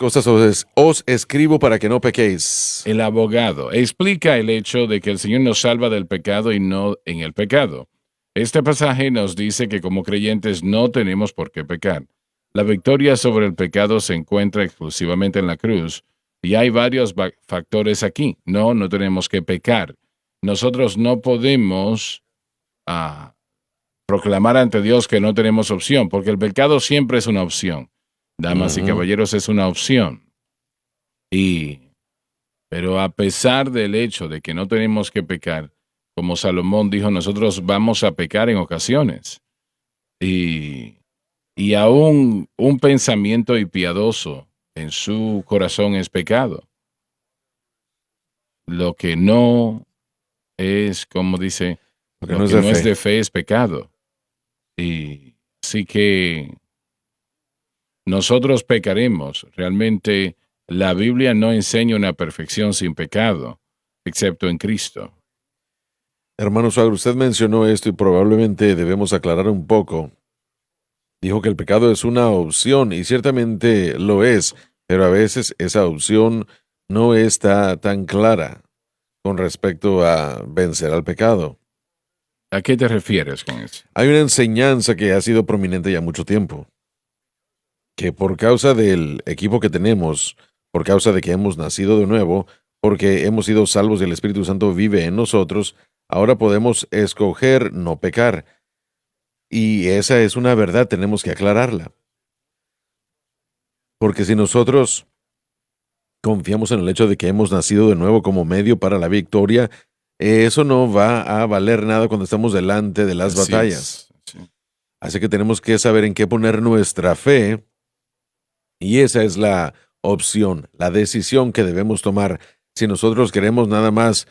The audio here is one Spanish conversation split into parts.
cosas os escribo para que no pequéis. El abogado explica el hecho de que el Señor nos salva del pecado y no en el pecado. Este pasaje nos dice que como creyentes no tenemos por qué pecar. La victoria sobre el pecado se encuentra exclusivamente en la cruz y hay varios factores aquí. No tenemos que pecar. Nosotros no podemos proclamar ante Dios que no tenemos opción, porque el pecado siempre es una opción. Damas y caballeros, es una opción. Pero a pesar del hecho de que no tenemos que pecar, como Salomón dijo, nosotros vamos a pecar en ocasiones. Y aún un pensamiento impiadoso en su corazón es pecado. Lo que no es, como dice, lo que no es de fe es pecado. Y así que nosotros pecaremos. Realmente la Biblia no enseña una perfección sin pecado, excepto en Cristo. Hermano Suagro, usted mencionó esto y probablemente debemos aclarar un poco. Dijo que el pecado es una opción y ciertamente lo es, pero a veces esa opción no está tan clara con respecto a vencer al pecado. ¿A qué te refieres con eso? Hay una enseñanza que ha sido prominente ya mucho tiempo, que por causa del equipo que tenemos, por causa de que hemos nacido de nuevo, porque hemos sido salvos y el Espíritu Santo vive en nosotros, ahora podemos escoger no pecar. Y esa es una verdad, tenemos que aclararla. Porque si nosotros confiamos en el hecho de que hemos nacido de nuevo como medio para la victoria, eso no va a valer nada cuando estamos delante de las batallas. Sí. Así que tenemos que saber en qué poner nuestra fe, y esa es la opción, la decisión que debemos tomar. Si nosotros queremos nada más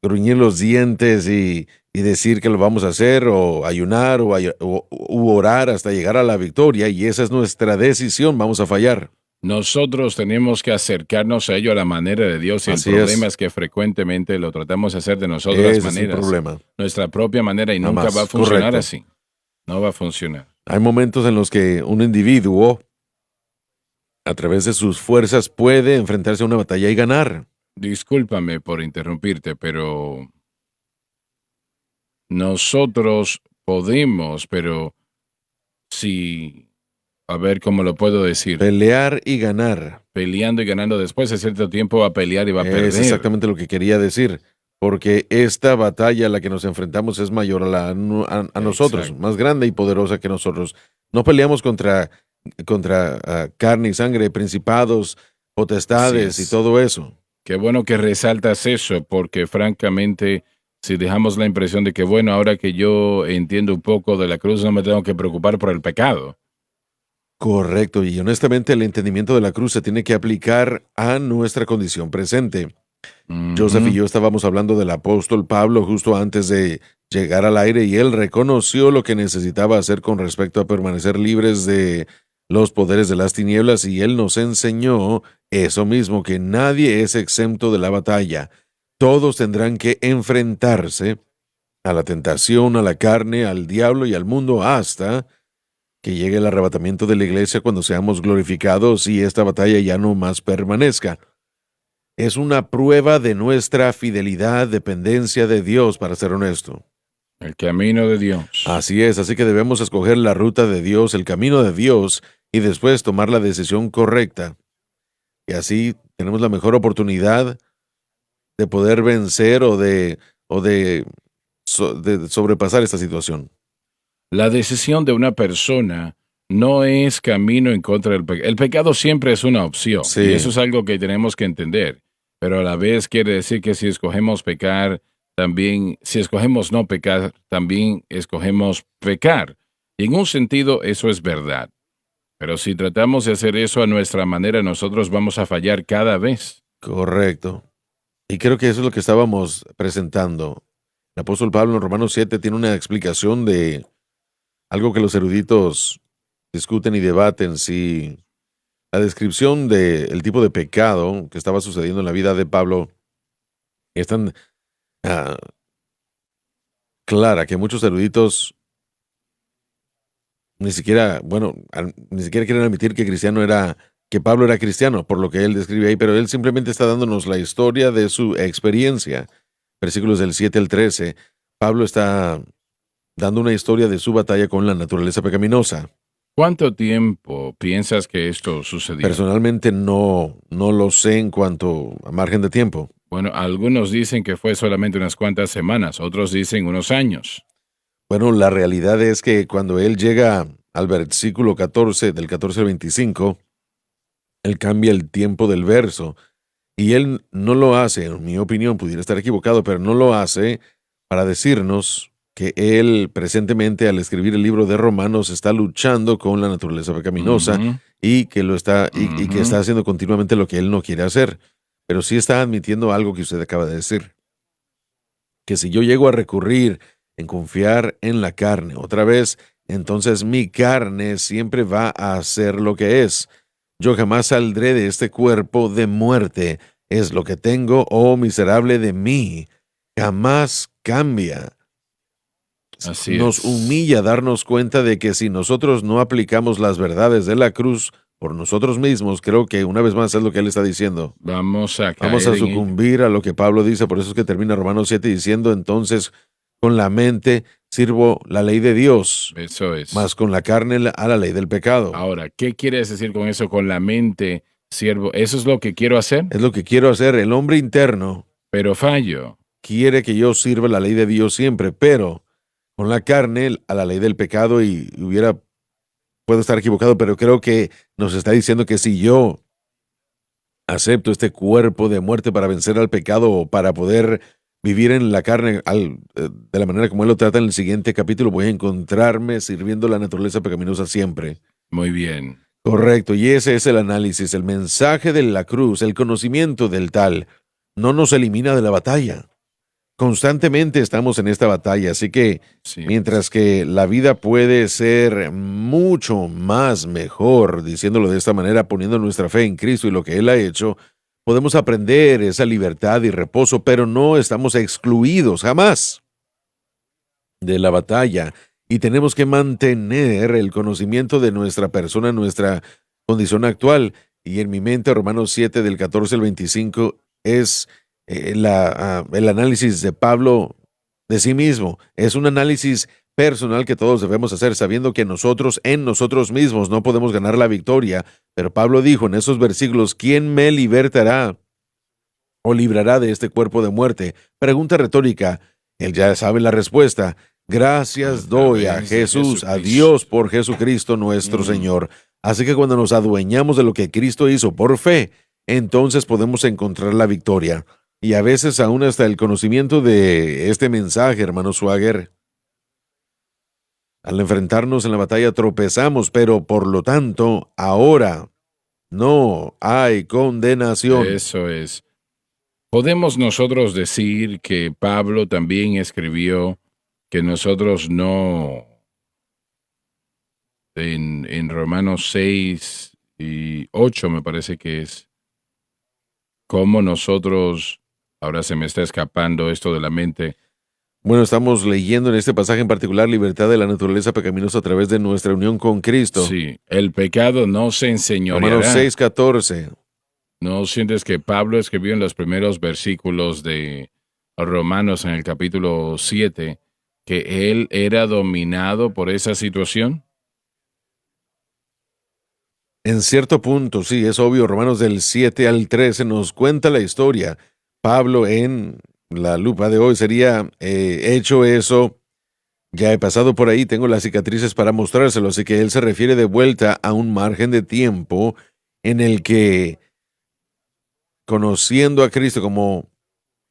gruñir los dientes y decir que lo vamos a hacer, o ayunar, u orar hasta llegar a la victoria, y esa es nuestra decisión, vamos a fallar. Nosotros tenemos que acercarnos a ello a la manera de Dios, y el problema es que frecuentemente lo tratamos de hacer de nosotras maneras. Es el problema. Nuestra propia manera, y nunca va a funcionar así. No va a funcionar. Hay momentos en los que un individuo, a través de sus fuerzas, puede enfrentarse a una batalla y ganar. Discúlpame por interrumpirte, pero nosotros podemos, pero si, a ver cómo lo puedo decir. Pelear y ganar. Peleando y ganando, después de cierto tiempo va a pelear y va a perder. Es exactamente lo que quería decir, porque esta batalla a la que nos enfrentamos es mayor a nosotros, más grande y poderosa que nosotros. No peleamos contra carne y sangre, principados, potestades y todo eso. Qué bueno que resaltas eso, porque francamente, si dejamos la impresión de que, bueno, ahora que yo entiendo un poco de la cruz, no me tengo que preocupar por el pecado. Correcto, y honestamente el entendimiento de la cruz se tiene que aplicar a nuestra condición presente. Joseph y yo estábamos hablando del apóstol Pablo justo antes de llegar al aire, y él reconoció lo que necesitaba hacer con respecto a permanecer libres de los poderes de las tinieblas, y él nos enseñó eso mismo, que nadie es exento de la batalla. Todos tendrán que enfrentarse a la tentación, a la carne, al diablo y al mundo, hasta que llegue el arrebatamiento de la iglesia, cuando seamos glorificados y esta batalla ya no más permanezca. Es una prueba de nuestra fidelidad, dependencia de Dios, para ser honesto. El camino de Dios. Así es, así que debemos escoger la ruta de Dios, el camino de Dios, y después tomar la decisión correcta. Y así tenemos la mejor oportunidad de poder vencer o de sobrepasar esta situación. La decisión de una persona no es camino en contra del pecado. El pecado siempre es una opción, y eso es algo que tenemos que entender. Pero a la vez quiere decir que si escogemos pecar, también, si escogemos no pecar, también escogemos pecar. Y en un sentido eso es verdad. Pero si tratamos de hacer eso a nuestra manera, nosotros vamos a fallar cada vez. Correcto. Y creo que eso es lo que estábamos presentando. El apóstol Pablo en Romanos 7 tiene una explicación de algo que los eruditos discuten y debaten, si la descripción del tipo de pecado que estaba sucediendo en la vida de Pablo es tan clara que muchos eruditos ni siquiera quieren admitir que Cristiano era que Pablo era cristiano, por lo que él describe ahí, pero él simplemente está dándonos la historia de su experiencia. Versículos del 7 al 13, Pablo está dando una historia de su batalla con la naturaleza pecaminosa. ¿Cuánto tiempo piensas que esto sucedió? Personalmente no lo sé en cuanto a margen de tiempo. Bueno, algunos dicen que fue solamente unas cuantas semanas, otros dicen unos años. Bueno, la realidad es que cuando él llega al versículo 14, del 14 al 25, él cambia el tiempo del verso. Y él no lo hace, en mi opinión, pudiera estar equivocado, pero no lo hace para decirnos que él presentemente al escribir el libro de Romanos está luchando con la naturaleza pecaminosa y que lo está y que está haciendo continuamente lo que él no quiere hacer. Pero sí está admitiendo algo que usted acaba de decir. Que si yo llego a recurrir en confiar en la carne otra vez, entonces mi carne siempre va a hacer lo que es. Yo jamás saldré de este cuerpo de muerte. Es lo que tengo, oh miserable de mí. Jamás cambia. Así Nos es. humilla darnos cuenta de que si nosotros no aplicamos las verdades de la cruz por nosotros mismos, creo que una vez más es lo que él está diciendo. Vamos a sucumbir a lo que Pablo dice, por eso es que termina Romanos 7 diciendo, entonces con la mente sirvo la ley de Dios, Eso es. más con la carne a la ley del pecado. Ahora, ¿qué quieres decir con eso? Con la mente, siervo. ¿Eso es lo que quiero hacer? Es lo que quiero hacer. El hombre interno pero fallo. Quiere que yo sirva la ley de Dios siempre, pero con la carne a la ley del pecado puedo estar equivocado, pero creo que nos está diciendo que si yo acepto este cuerpo de muerte para vencer al pecado o para poder vivir en la carne de la manera como él lo trata en el siguiente capítulo, voy a encontrarme sirviendo la naturaleza pecaminosa siempre. Muy bien. Correcto, y ese es el análisis, el mensaje de la cruz, el conocimiento del tal, no nos elimina de la batalla. Constantemente estamos en esta batalla, así que mientras que la vida puede ser mucho más mejor, diciéndolo de esta manera, poniendo nuestra fe en Cristo y lo que Él ha hecho, podemos aprender esa libertad y reposo, pero no estamos excluidos jamás de la batalla y tenemos que mantener el conocimiento de nuestra persona, nuestra condición actual. Y en mi mente, Romanos 7, del 14 al 25, es el análisis de Pablo de sí mismo. Es un análisis personal que todos debemos hacer, sabiendo que nosotros, en nosotros mismos, no podemos ganar la victoria. Pero Pablo dijo en esos versículos, ¿quién me libertará o librará de este cuerpo de muerte? Pregunta retórica. Él ya sabe la respuesta. Gracias doy a Jesús, a Dios por Jesucristo nuestro Señor. Así que cuando nos adueñamos de lo que Cristo hizo por fe, entonces podemos encontrar la victoria. Y a veces aún hasta el conocimiento de este mensaje, hermano Swagger, al enfrentarnos en la batalla tropezamos, pero por lo tanto, ahora no hay condenación. Eso es. ¿Podemos nosotros decir que Pablo también escribió que nosotros no, en Romanos 6 y 8 me parece que es, cómo nosotros, ahora se me está escapando esto de la mente? Bueno, estamos leyendo en este pasaje en particular libertad de la naturaleza pecaminosa a través de nuestra unión con Cristo. Sí, el pecado no se enseñoreará. Romanos 6:14. ¿No sientes que Pablo escribió en los primeros versículos de Romanos en el capítulo 7 que él era dominado por esa situación? En cierto punto, sí, es obvio. Romanos del 7 al 13 nos cuenta la historia. Pablo en la lupa de hoy sería hecho eso. Ya he pasado por ahí, tengo las cicatrices para mostrárselo, así que él se refiere de vuelta a un margen de tiempo en el que, conociendo a Cristo como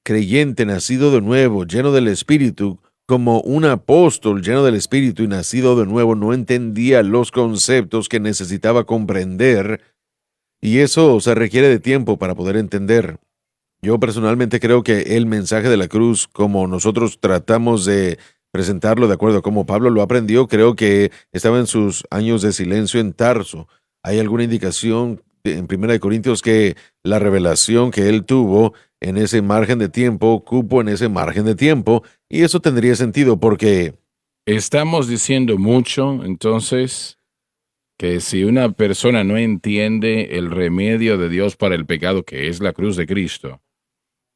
creyente, nacido de nuevo, lleno del Espíritu, como un apóstol lleno del Espíritu y nacido de nuevo, no entendía los conceptos que necesitaba comprender, y eso se requiere de tiempo para poder entender. Yo personalmente creo que el mensaje de la cruz, como nosotros tratamos de presentarlo de acuerdo a cómo Pablo lo aprendió, creo que estaba en sus años de silencio en Tarso. ¿Hay alguna indicación en 1 Corintios que la revelación que él tuvo en ese margen de tiempo, cupo en ese margen de tiempo? Y eso tendría sentido porque estamos diciendo mucho, entonces, que si una persona no entiende el remedio de Dios para el pecado, que es la cruz de Cristo,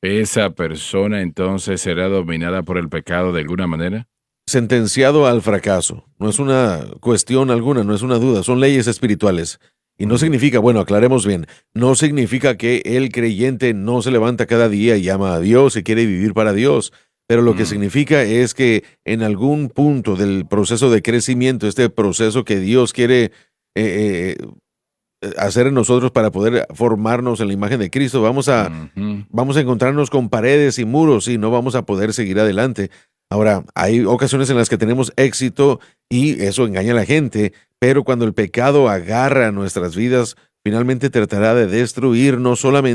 ¿esa persona entonces será dominada por el pecado de alguna manera? Sentenciado al fracaso. No es una cuestión alguna, no es una duda, son leyes espirituales. Y no significa, bueno, aclaremos bien, no significa que el creyente no se levanta cada día y llama a Dios y quiere vivir para Dios. Pero lo que significa es que en algún punto del proceso de crecimiento, este proceso que Dios quiere hacer en nosotros para poder formarnos en la imagen de Cristo, vamos a encontrarnos con paredes y muros y no vamos a poder seguir adelante. Ahora, hay ocasiones en las que tenemos éxito y eso engaña a la gente, pero cuando el pecado agarra nuestras vidas, finalmente tratará de destruir no solo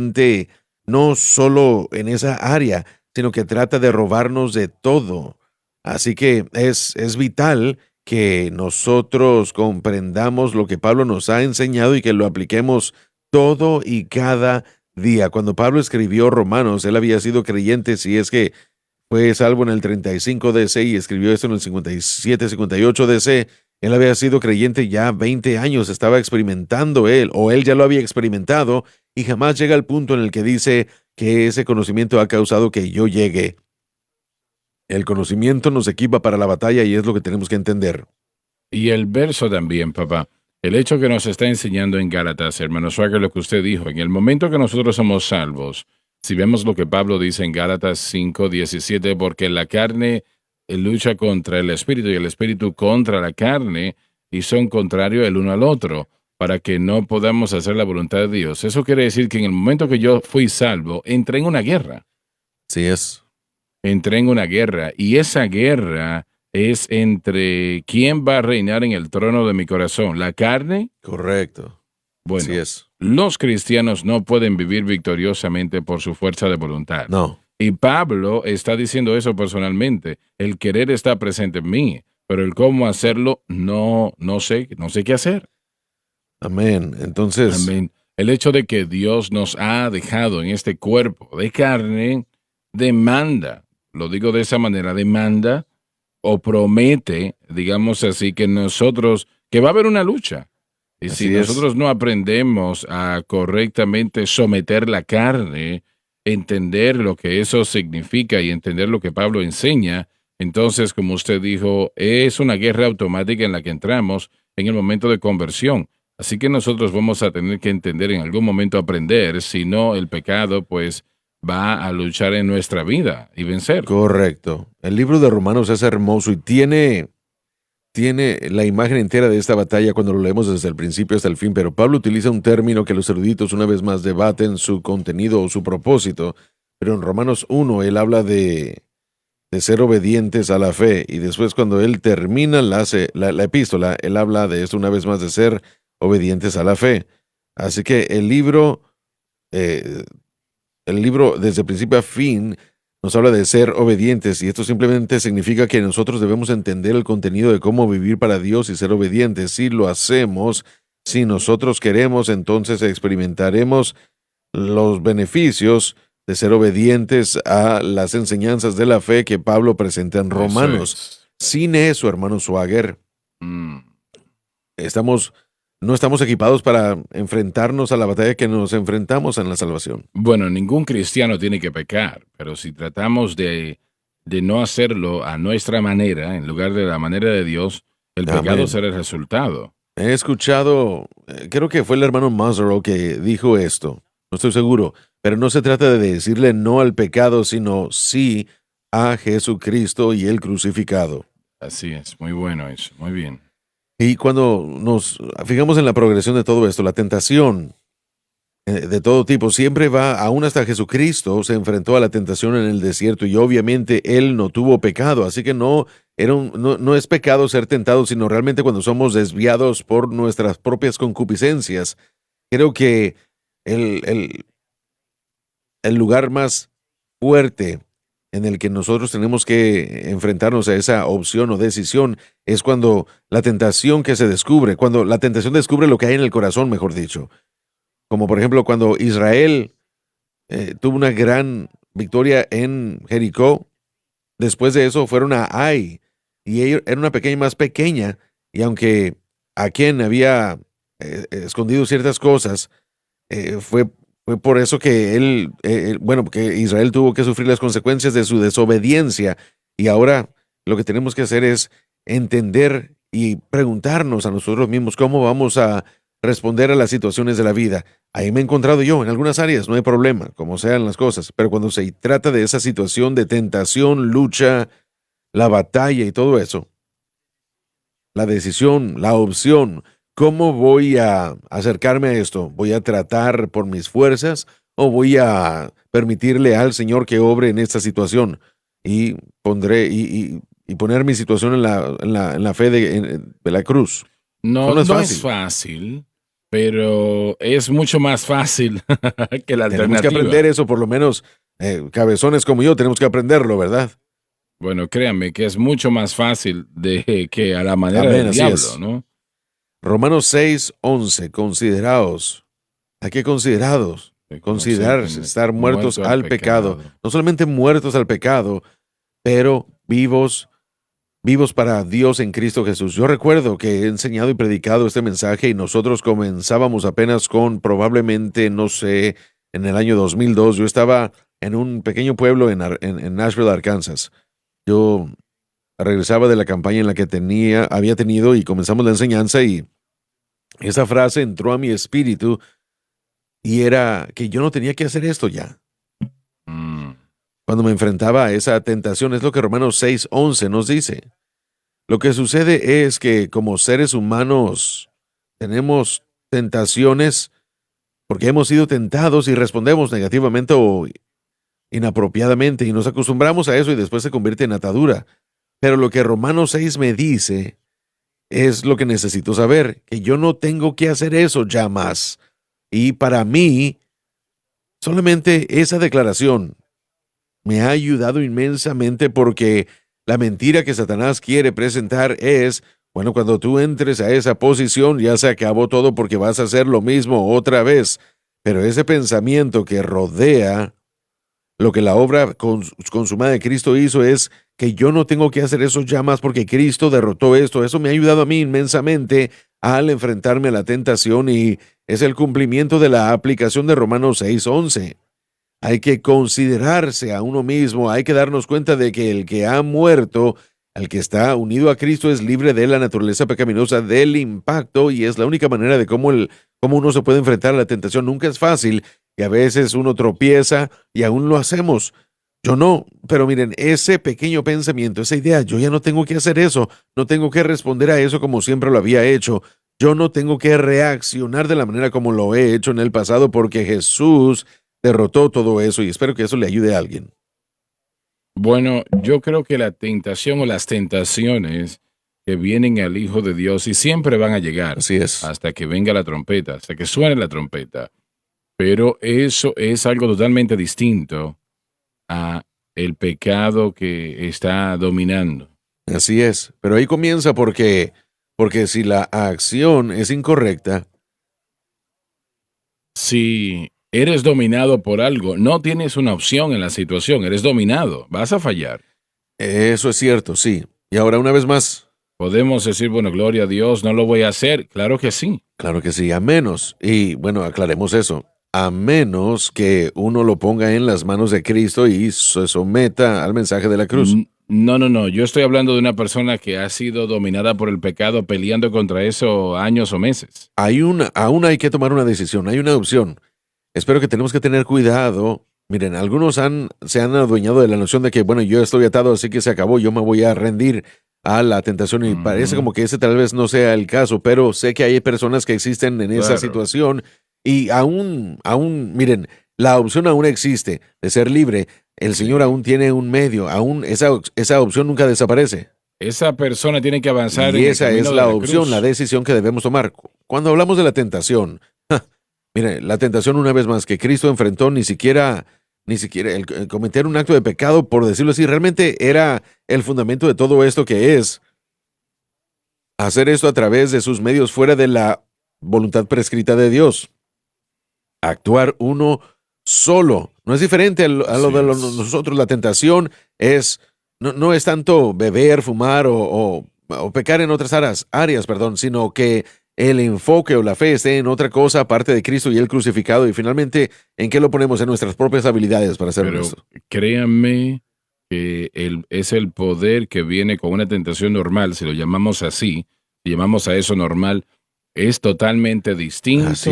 en esa área, sino que trata de robarnos de todo. Así que es vital que nosotros comprendamos lo que Pablo nos ha enseñado y que lo apliquemos todo y cada día. Cuando Pablo escribió Romanos, él había sido creyente, si es que fue salvo en el 35 DC y escribió esto en el 57, 58 DC. Él había sido creyente ya 20 años, estaba experimentando o él ya lo había experimentado, y jamás llega al punto en el que dice que ese conocimiento ha causado que yo llegue. El conocimiento nos equipa para la batalla y es lo que tenemos que entender. Y el verso también, papá. El hecho que nos está enseñando en Gálatas, hermano Swagger, lo que usted dijo, en el momento que nosotros somos salvos, si vemos lo que Pablo dice en Gálatas 5:17, porque la carne lucha contra el espíritu y el espíritu contra la carne, y son contrarios el uno al otro, para que no podamos hacer la voluntad de Dios. Eso quiere decir que en el momento que yo fui salvo, entré en una guerra. Sí es. Entré en una guerra, y esa guerra es entre quién va a reinar en el trono de mi corazón, la carne. Correcto. Bueno, Así es. los cristianos no pueden vivir victoriosamente por su fuerza de voluntad. No. Y Pablo está diciendo eso personalmente. El querer está presente en mí, pero el cómo hacerlo no sé qué hacer. Amén. Entonces, Amén. El hecho de que Dios nos ha dejado en este cuerpo de carne demanda, lo digo de esa manera, demanda o promete, digamos así, que va a haber una lucha. Y así si es. nosotros no aprendemos a correctamente someter la carne, entender lo que eso significa y entender lo que Pablo enseña, entonces, como usted dijo, es una guerra automática en la que entramos en el momento de conversión. Así que nosotros vamos a tener que entender en algún momento aprender, si no el pecado pues va a luchar en nuestra vida y vencer. Correcto. El libro de Romanos es hermoso y tiene la imagen entera de esta batalla cuando lo leemos desde el principio hasta el fin, pero Pablo utiliza un término que los eruditos una vez más debaten su contenido o su propósito, pero en Romanos 1 él habla de ser obedientes a la fe, y después cuando él termina la epístola, él habla de esto una vez más, de ser obedientes a la fe. Así que el libro desde principio a fin nos habla de ser obedientes, y esto simplemente significa que nosotros debemos entender el contenido de cómo vivir para Dios y ser obedientes. Si lo hacemos, si nosotros queremos, entonces experimentaremos los beneficios de ser obedientes a las enseñanzas de la fe que Pablo presenta en Romanos. Sin eso, hermano Swagger, no estamos equipados para enfrentarnos a la batalla que nos enfrentamos en la salvación. Bueno, ningún cristiano tiene que pecar, pero si tratamos de no hacerlo a nuestra manera, en lugar de la manera de Dios, el pecado será el resultado. He escuchado, creo que fue el hermano Mazzaro que dijo esto, no estoy seguro, pero no se trata de decirle no al pecado, sino sí a Jesucristo y el crucificado. Así es, muy bueno eso, muy bien. Y cuando nos fijamos en la progresión de todo esto, la tentación de todo tipo siempre va, aún hasta Jesucristo se enfrentó a la tentación en el desierto, y obviamente él no tuvo pecado, así que no es pecado ser tentado, sino realmente cuando somos desviados por nuestras propias concupiscencias. Creo que el lugar más fuerte en el que nosotros tenemos que enfrentarnos a esa opción o decisión es cuando la tentación cuando la tentación descubre lo que hay en el corazón, mejor dicho. Como por ejemplo cuando Israel tuvo una gran victoria en Jericó, después de eso fueron a Ai, y era una pequeña más pequeña, y aunque a quien había escondido ciertas cosas, fue por eso que que Israel tuvo que sufrir las consecuencias de su desobediencia. Y ahora lo que tenemos que hacer es entender y preguntarnos a nosotros mismos cómo vamos a responder a las situaciones de la vida. Ahí me he encontrado yo, en algunas áreas no hay problema, como sean las cosas, pero cuando se trata de esa situación de tentación, lucha, la batalla y todo eso, la decisión, la opción, ¿cómo voy a acercarme a esto? ¿Voy a tratar por mis fuerzas o voy a permitirle al Señor que obre en esta situación? Y pondré y poner mi situación en la fe de la cruz. No, no es fácil, pero es mucho más fácil que la alternativa. Tenemos que aprender eso, por lo menos cabezones como yo, tenemos que aprenderlo, ¿verdad? Bueno, créanme que es mucho más fácil de que a la manera del diablo, ¿no? Romanos 6:11, consideraos. ¿A qué considerados? Considerar estar muertos al pecado. No solamente muertos al pecado, pero vivos para Dios en Cristo Jesús. Yo recuerdo que he enseñado y predicado este mensaje y nosotros comenzábamos apenas con probablemente, no sé, en el año 2002. Yo estaba en un pequeño pueblo en Nashville, Arkansas. Yo regresaba de la campaña en la que había tenido y comenzamos la enseñanza y esa frase entró a mi espíritu y era que yo no tenía que hacer esto ya. Cuando me enfrentaba a esa tentación, es lo que Romanos 6:11 nos dice. Lo que sucede es que como seres humanos tenemos tentaciones porque hemos sido tentados y respondemos negativamente o inapropiadamente y nos acostumbramos a eso y después se convierte en atadura. Pero lo que Romanos 6 me dice es lo que necesito saber, que yo no tengo que hacer eso ya más. Y para mí, solamente esa declaración me ha ayudado inmensamente porque la mentira que Satanás quiere presentar es, bueno, cuando tú entres a esa posición ya se acabó todo porque vas a hacer lo mismo otra vez. Pero ese pensamiento que rodea lo que la obra consumada de Cristo hizo es que yo no tengo que hacer eso ya más porque Cristo derrotó esto. Eso me ha ayudado a mí inmensamente al enfrentarme a la tentación y es el cumplimiento de la aplicación de Romanos 6:11. Hay que considerarse a uno mismo, hay que darnos cuenta de que el que ha muerto, el que está unido a Cristo es libre de la naturaleza pecaminosa, del impacto y es la única manera de cómo uno se puede enfrentar a la tentación. Nunca es fácil. Y a veces uno tropieza y aún lo hacemos. Yo no, pero miren, ese pequeño pensamiento, esa idea, yo ya no tengo que hacer eso, no tengo que responder a eso como siempre lo había hecho, yo no tengo que reaccionar de la manera como lo he hecho en el pasado porque Jesús derrotó todo eso y espero que eso le ayude a alguien. Bueno, yo creo que la tentación o las tentaciones que vienen al Hijo de Dios y siempre van a llegar. Así es. Hasta que venga la trompeta, hasta que suene la trompeta. Pero eso es algo totalmente distinto a el pecado que está dominando. Así es, pero ahí comienza porque si la acción es incorrecta. Si eres dominado por algo, no tienes una opción en la situación, eres dominado, vas a fallar. Eso es cierto, sí. Y ahora una vez más. Podemos decir, bueno, gloria a Dios, no lo voy a hacer. Claro que sí. Claro que sí, a menos, y bueno, aclaremos eso. A menos que uno lo ponga en las manos de Cristo y se someta al mensaje de la cruz. No. Yo estoy hablando de una persona que ha sido dominada por el pecado peleando contra eso años o meses. Aún hay que tomar una decisión, hay una opción. Espero que tenemos que tener cuidado. Miren, algunos se han adueñado de la noción de que, bueno, yo estoy atado, así que se acabó, yo me voy a rendir a la tentación y parece como que ese tal vez no sea el caso, pero sé que hay personas que existen en esa situación. Y aún, miren, la opción aún existe de ser libre. El Señor aún tiene un medio, aún esa opción nunca desaparece. Esa persona tiene que avanzar. Y esa es la opción, la decisión que debemos tomar. Cuando hablamos de la tentación, miren, la tentación una vez más que Cristo enfrentó ni siquiera el cometer un acto de pecado, por decirlo así, realmente era el fundamento de todo esto que es hacer esto a través de sus medios fuera de la voluntad prescrita de Dios. Actuar uno solo. No es diferente a lo de nosotros. La tentación no es tanto beber, fumar o o pecar en otras áreas, sino que el enfoque o la fe esté en otra cosa aparte de Cristo y el crucificado. Y finalmente, ¿en qué lo ponemos? En nuestras propias habilidades para hacer esto. Créanme que es el poder que viene con una tentación normal, si lo llamamos así, si llamamos a eso normal, es totalmente distinto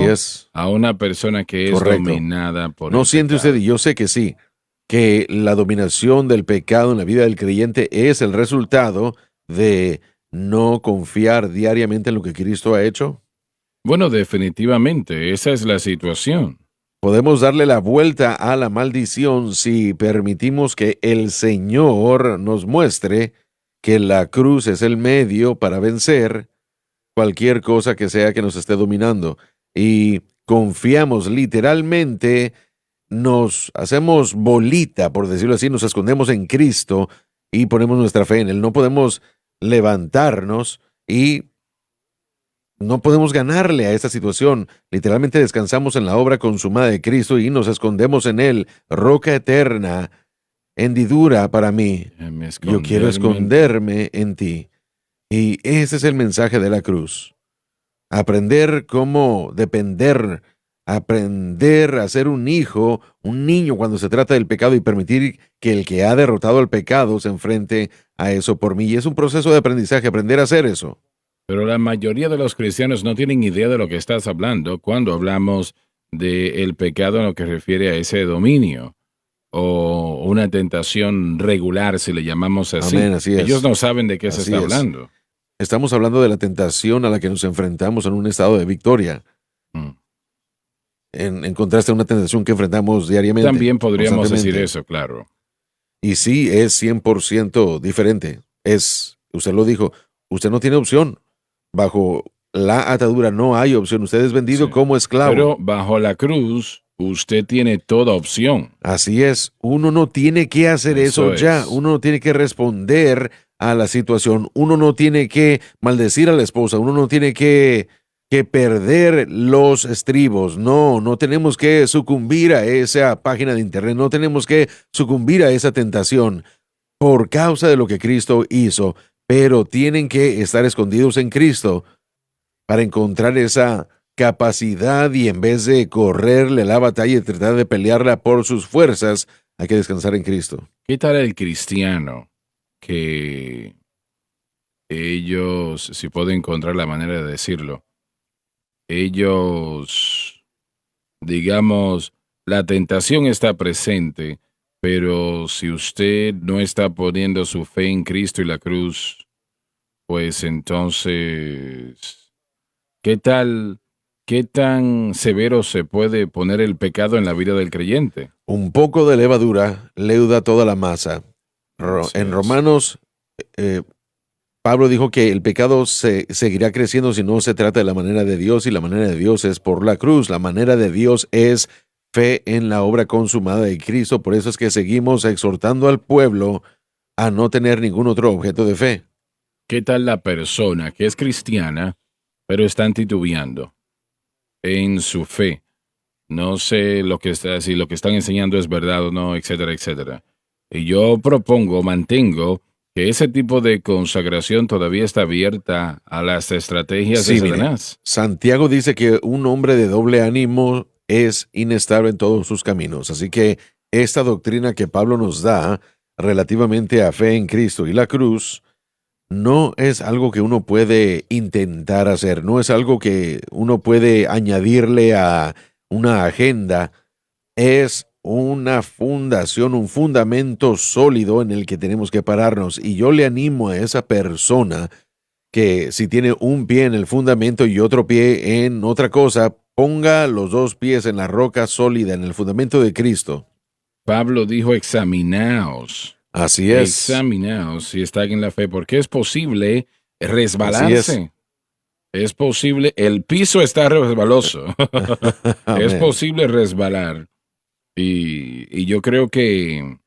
a una persona que es dominada por ¿No el siente pecado? usted, y yo sé que sí, que la dominación del pecado en la vida del creyente es el resultado de no confiar diariamente en lo que Cristo ha hecho? Bueno, definitivamente, esa es la situación. Podemos darle la vuelta a la maldición si permitimos que el Señor nos muestre que la cruz es el medio para vencer cualquier cosa que sea que nos esté dominando. Y confiamos literalmente, nos hacemos bolita, por decirlo así, nos escondemos en Cristo y ponemos nuestra fe en Él. No podemos levantarnos y no podemos ganarle a esta situación. Literalmente descansamos en la obra consumada de Cristo y nos escondemos en Él, roca eterna, hendidura para mí. Yo quiero esconderme en ti. Y ese es el mensaje de la cruz. Aprender cómo depender, aprender a ser un hijo, un niño cuando se trata del pecado y permitir que el que ha derrotado al pecado se enfrente a eso por mí. Y es un proceso de aprendizaje, aprender a hacer eso. Pero la mayoría de los cristianos no tienen idea de lo que estás hablando cuando hablamos del pecado en lo que refiere a ese dominio o una tentación regular, si le llamamos así. Amén, así es. Ellos no saben de qué se está hablando. Estamos hablando de la tentación a la que nos enfrentamos en un estado de victoria. En contraste a una tentación que enfrentamos diariamente. También podríamos decir eso, claro. Y sí, es 100% diferente. Usted lo dijo, usted no tiene opción. Bajo la atadura no hay opción. Usted es vendido como esclavo. Pero bajo la cruz, usted tiene toda opción. Así es. Uno no tiene que hacer eso ya. Uno no tiene que responder a la situación. Uno no tiene que maldecir a la esposa. Uno no tiene que perder los estribos. No tenemos que sucumbir a esa página de internet. No tenemos que sucumbir a esa tentación por causa de lo que Cristo hizo. Pero tienen que estar escondidos en Cristo para encontrar esa capacidad y en vez de correrle la batalla y tratar de pelearla por sus fuerzas, hay que descansar en Cristo. ¿Qué tal el cristiano que ellos, si puedo encontrar la manera de decirlo, ellos, digamos, la tentación está presente, pero si usted no está poniendo su fe en Cristo y la cruz, pues entonces, ¿qué tan severo se puede poner el pecado en la vida del creyente? Un poco de levadura leuda toda la masa. En Romanos, Pablo dijo que el pecado seguirá creciendo si no se trata de la manera de Dios, y la manera de Dios es por la cruz. La manera de Dios es fe en la obra consumada de Cristo. Por eso es que seguimos exhortando al pueblo a no tener ningún otro objeto de fe. ¿Qué tal la persona que es cristiana, pero están titubeando en su fe? No sé si lo que están enseñando es verdad o no, etcétera, etcétera. Y yo mantengo que ese tipo de consagración todavía está abierta a las estrategias de Satanás. Santiago dice que un hombre de doble ánimo es inestable en todos sus caminos. Así que esta doctrina que Pablo nos da relativamente a fe en Cristo y la cruz no es algo que uno puede intentar hacer, no es algo que uno puede añadirle a una agenda, es una fundación, un fundamento sólido en el que tenemos que pararnos. Y yo le animo a esa persona que si tiene un pie en el fundamento y otro pie en otra cosa, ponga los dos pies en la roca sólida, en el fundamento de Cristo. Pablo dijo, examinaos. Así es. Examinaos si están en la fe, porque es posible resbalarse. Es posible, el piso está resbaloso. Es posible resbalar. Y yo creo que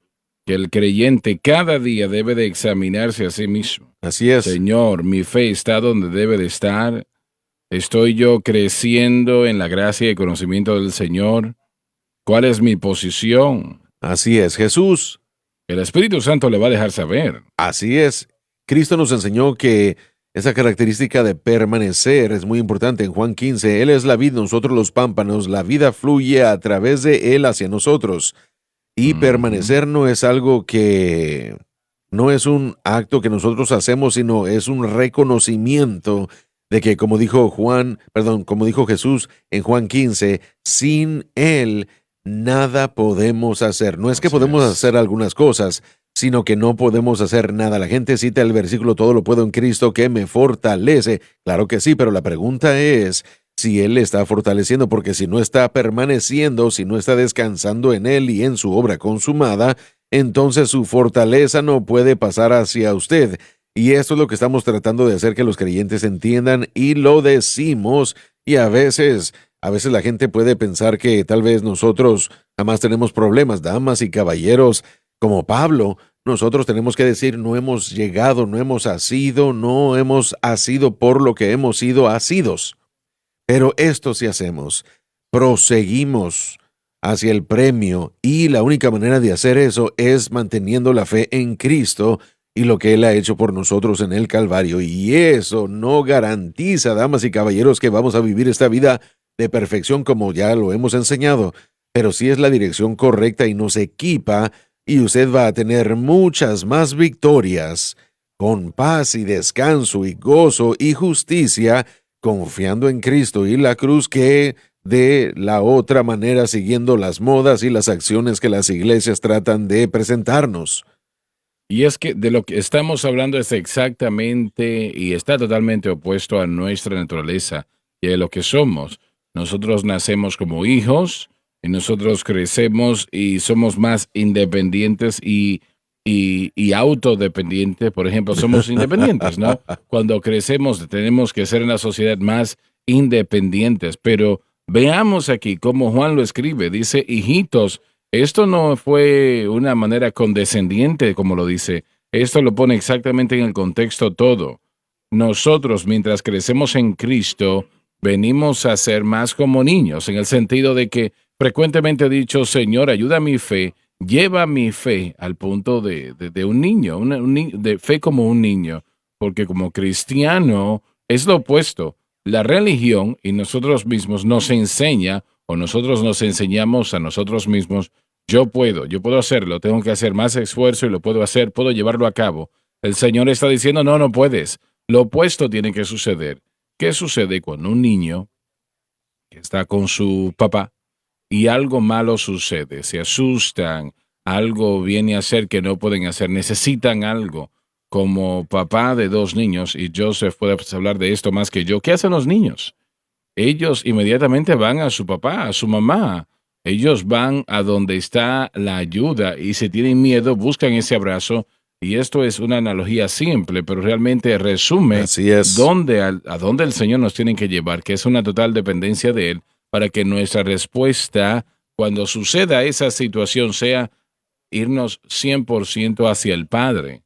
el creyente cada día debe de examinarse a sí mismo. Así es. Señor, mi fe está donde debe de estar. ¿Estoy yo creciendo en la gracia y conocimiento del Señor? ¿Cuál es mi posición? Así es, Jesús. El Espíritu Santo le va a dejar saber. Así es. Cristo nos enseñó que esa característica de permanecer es muy importante. En Juan 15, Él es la vid, nosotros los pámpanos, la vida fluye a través de Él hacia nosotros. Y Ujú. permanecer no es algo que, no es un acto que nosotros hacemos, sino es un reconocimiento de que, como dijo Jesús en Juan 15, sin Él nada podemos hacer. No es que Así podemos es. hacer algunas cosas, sino que no podemos hacer nada. La gente cita el versículo, todo lo puedo en Cristo que me fortalece. Claro que sí, pero la pregunta es si Él le está fortaleciendo, porque si no está permaneciendo, si no está descansando en Él y en su obra consumada, entonces su fortaleza no puede pasar hacia usted. Y esto es lo que estamos tratando de hacer que los creyentes entiendan y lo decimos. Y a veces la gente puede pensar que tal vez nosotros jamás tenemos problemas, damas y caballeros, como Pablo. Nosotros tenemos que decir, no hemos llegado, no hemos asido, no hemos asido por lo que hemos sido asidos. Pero esto sí hacemos, proseguimos hacia el premio y la única manera de hacer eso es manteniendo la fe en Cristo y lo que Él ha hecho por nosotros en el Calvario. Y eso no garantiza, damas y caballeros, que vamos a vivir esta vida de perfección como ya lo hemos enseñado, pero sí es la dirección correcta y nos equipa y usted va a tener muchas más victorias con paz y descanso y gozo y justicia confiando en Cristo y la cruz que de la otra manera siguiendo las modas y las acciones que las iglesias tratan de presentarnos. Y es que de lo que estamos hablando es exactamente y está totalmente opuesto a nuestra naturaleza y a lo que somos. Nosotros nacemos como hijos y nosotros crecemos y somos más independientes y autodependientes. Por ejemplo, somos independientes, ¿no? Cuando crecemos tenemos que ser en la sociedad más independientes, pero veamos aquí cómo Juan lo escribe. Dice, hijitos, esto no fue una manera condescendiente, como lo dice. Esto lo pone exactamente en el contexto todo. Nosotros, mientras crecemos en Cristo, venimos a ser más como niños, en el sentido de que frecuentemente he dicho, Señor, ayuda a mi fe, lleva mi fe al punto de un niño, de fe como un niño, porque como cristiano es lo opuesto. La religión y nosotros mismos nos enseña o nosotros nos enseñamos a nosotros mismos, yo puedo hacerlo, tengo que hacer más esfuerzo y lo puedo hacer, puedo llevarlo a cabo. El Señor está diciendo, no, no puedes. Lo opuesto tiene que suceder. ¿Qué sucede cuando un niño que está con su papá y algo malo sucede? Se asustan, algo viene a ser que no pueden hacer, necesitan algo. Como papá de dos niños, y Joseph puede hablar de esto más que yo, ¿qué hacen los niños? Ellos inmediatamente van a su papá, a su mamá. Ellos van a donde está la ayuda y si tienen miedo, buscan ese abrazo. Y esto es una analogía simple, pero realmente resume Así es. a dónde el Señor nos tiene que llevar, que es una total dependencia de Él, para que nuestra respuesta, cuando suceda esa situación, sea irnos 100% hacia el Padre.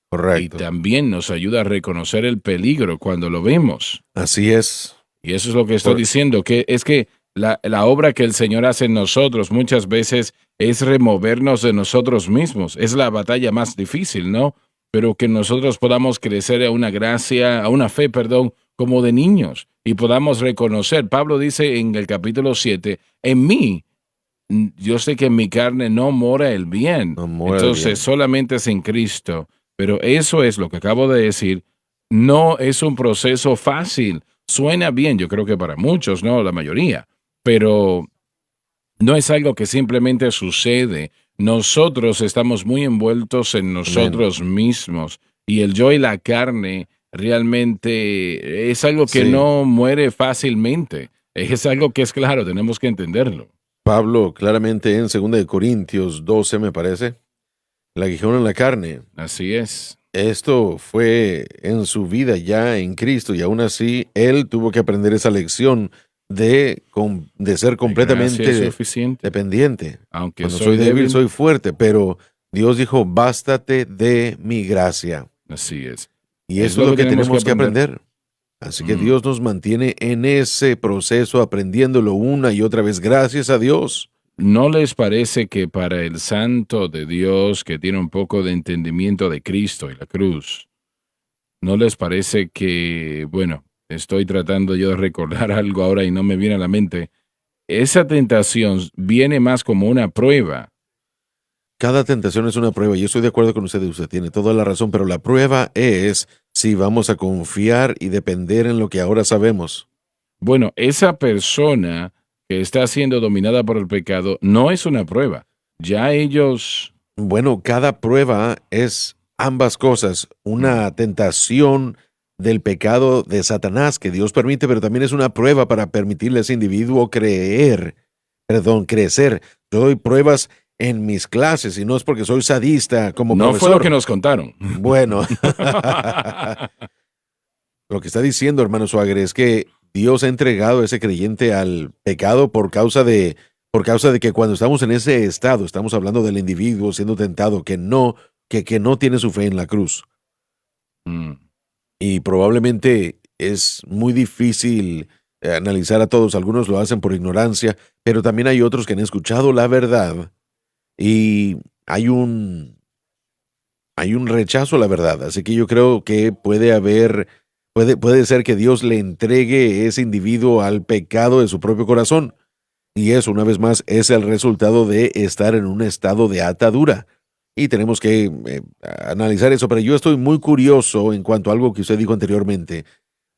Y Correcto. también nos ayuda a reconocer el peligro cuando lo vemos. Así es. Y eso es lo que estoy Cor- diciendo, que es que la obra que el Señor hace en nosotros muchas veces es removernos de nosotros mismos. Es la batalla más difícil, ¿no? Pero que nosotros podamos crecer a una gracia, a una fe, perdón, como de niños y podamos reconocer. Pablo dice en el capítulo 7, en mí, yo sé que en mi carne no mora el bien. No muere Entonces bien. solamente es en Cristo. Pero eso es lo que acabo de decir. No es un proceso fácil. Suena bien, yo creo que para muchos, ¿no? La mayoría. Pero no es algo que simplemente sucede. Nosotros estamos muy envueltos en Amén. nosotros mismos. Y el yo y la carne realmente es algo que Sí. no muere fácilmente. Es algo que es claro, tenemos que entenderlo. Pablo claramente en 2 Corintios 12 me parece, el aguijón en la carne. Así es. Esto fue en su vida ya en Cristo y aún así él tuvo que aprender esa lección de ser La gracia es completamente suficiente. dependiente. Aunque Cuando soy soy débil, débil, soy fuerte, pero Dios dijo, bástate de mi gracia. así es. Y Es eso es lo lo que que tenemos que tenemos que aprender. aprender. Así que Mm. Dios nos mantiene en ese proceso, aprendiéndolo una y otra vez. Gracias a Dios. ¿No les parece que para el santo de Dios que tiene un poco de entendimiento de Cristo y la cruz, ¿No les parece que, bueno, estoy tratando yo de recordar algo ahora y no me viene a la mente? Esa tentación viene más como una prueba. Cada tentación es una prueba. Yo estoy de acuerdo con usted tiene toda la razón, pero la prueba es si vamos a confiar y depender en lo que ahora sabemos. Bueno, esa persona que está siendo dominada por el pecado no es una prueba. Ya ellos... Bueno, cada prueba es ambas cosas, una tentación del pecado de Satanás que Dios permite, pero también es una prueba para permitirle a ese individuo crecer. Yo doy pruebas en mis clases y no es porque soy sadista como no profesor. fue lo que nos contaron. Bueno, lo que está diciendo, hermano Suárez, es que Dios ha entregado a ese creyente al pecado por causa de que cuando estamos en ese estado, estamos hablando del individuo siendo tentado que no tiene su fe en la cruz. Y probablemente es muy difícil analizar a todos. Algunos lo hacen por ignorancia, pero también hay otros que han escuchado la verdad y hay un rechazo a la verdad. Así que yo creo que puede ser que Dios le entregue ese individuo al pecado de su propio corazón. Y eso, una vez más, es el resultado de estar en un estado de atadura. Y tenemos que analizar eso. Pero yo estoy muy curioso en cuanto a algo que usted dijo anteriormente.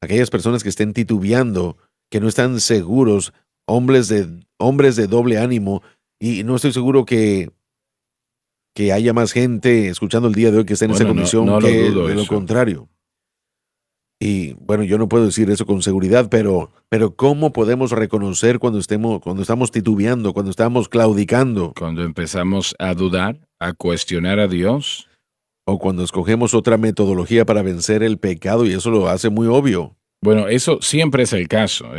Aquellas personas que estén titubeando, que no están seguros, hombres de doble ánimo. Y no estoy seguro que haya más gente escuchando el día de hoy que esté en esa condición que de lo contrario. Y bueno, yo no puedo decir eso con seguridad, pero ¿cómo podemos reconocer cuando estamos titubeando, cuando estamos claudicando? Cuando empezamos a dudar, a cuestionar a Dios. O cuando escogemos otra metodología para vencer el pecado y eso lo hace muy obvio. Bueno, eso siempre es el caso,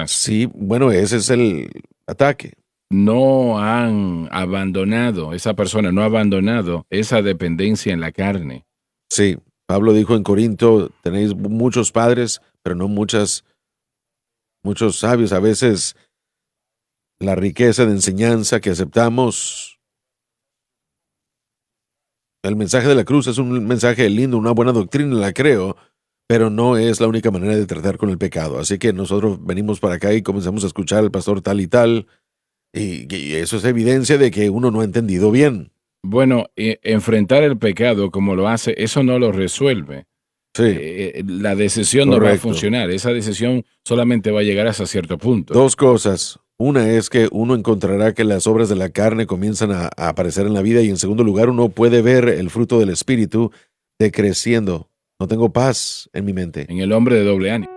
Sí, bueno, ese es el ataque. No han abandonado, esa persona no ha abandonado esa dependencia en la carne. Sí. Pablo dijo en Corinto, tenéis muchos padres, pero no muchos sabios. A veces la riqueza de enseñanza que aceptamos, el mensaje de la cruz es un mensaje lindo, una buena doctrina, la creo, pero no es la única manera de tratar con el pecado. Así que nosotros venimos para acá y comenzamos a escuchar al pastor tal y tal, y eso es evidencia de que uno no ha entendido bien. Bueno, enfrentar el pecado como lo hace, eso no lo resuelve. Sí. La decisión no va a funcionar. Esa decisión solamente va a llegar hasta cierto punto. Dos cosas. Una es que uno encontrará que las obras de la carne comienzan a aparecer en la vida y en segundo lugar uno puede ver el fruto del Espíritu decreciendo. No tengo paz en mi mente. En el hombre de doble ánimo.